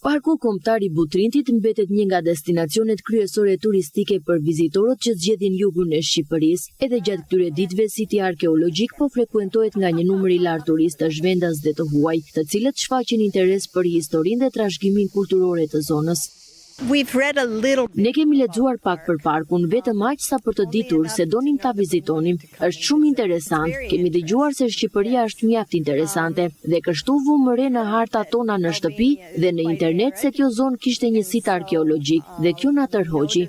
Parku Kombëtar i Butrintit mbetet një nga destinacionet kryesore turistike për vizitorët që zgjedhin jugun e Shqipërisë. Edhe gjatë këtyre ditëve siti arkeologjik po frekuentohet nga një numër i lartë turistësh vendas dhe të huaj, të cilët shfaqin interes për historinë dhe trashëgiminë kulturore të zonës. Ne kemi lexuar pak për parkun, vetëm aq sa për të ditur se donim ta vizitonim. Është shumë interesant. Kemi dëgjuar se Shqipëria është mjaft interesante dhe kështu vëmë re në hartat tona në shtëpi dhe në internet se kjo zonë kishte një sit arkeologjik dhe kjo na tërhoqi.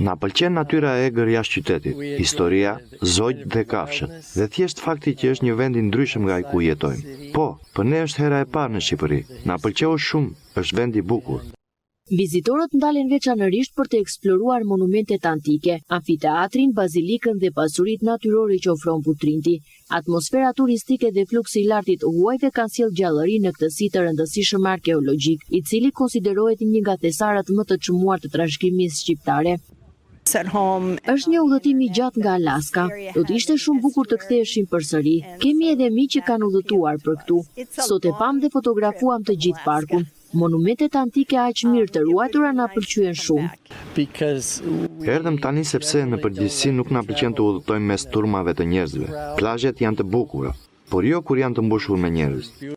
Na pëlqen natyra e egër jashtë qytetit, historia, zogjt dhe kafshët, dhe thjesht fakti që është një vend i ndryshëm nga ai ku jetojmë. Po, për ne është hera e parë në Shqipëri. Na pëlqeu shumë, është vend i bukur. Vizitorët ndalen veçanërisht për të eksploruar monumentet antike, amfiteatrin, bazilikën dhe pasuritë natyrore që ofron Butrinti. Atmosfera turistike dhe fluksi i lartë i huajve kanë sjellë gjallëri në këtë sit të rëndësishëm arkeologjik, i cili konsiderohet një nga thesarat më të çmuar të trashëgimisë shqiptare. Është një udhëtim i gjatë nga Alaska. Do të ishte shumë bukur të ktheheshim përsëri. Kemi edhe miq që kanë udhëtuar për këtu. Sot e pam dhe fotografuam të gjithë parkun. Monumentet antike aq mirë të ruajtura na pëlqyen shumë. Erdhëm tani sepse në përgjithësi nuk na pëlqen të udhëtojmë mes turmave të njerëzve. Plazhet janë të bukura, por jo kur janë të mbushur me njerëz.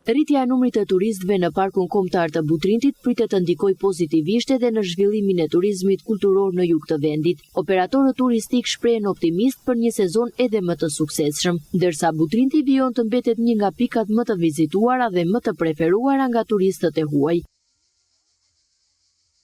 Rritja e numrit të turistëve në Parkun Kombëtar të Butrintit pritet të ndikojë pozitivisht edhe në zhvillimin e turizmit kulturor në jug të vendit. Operatorët turistik shprehen optimist për një sezon edhe më të suksesshëm, ndërsa Butrinti vijon të mbetet një nga pikat më të vizituara dhe më të preferuara nga turistët e huaj.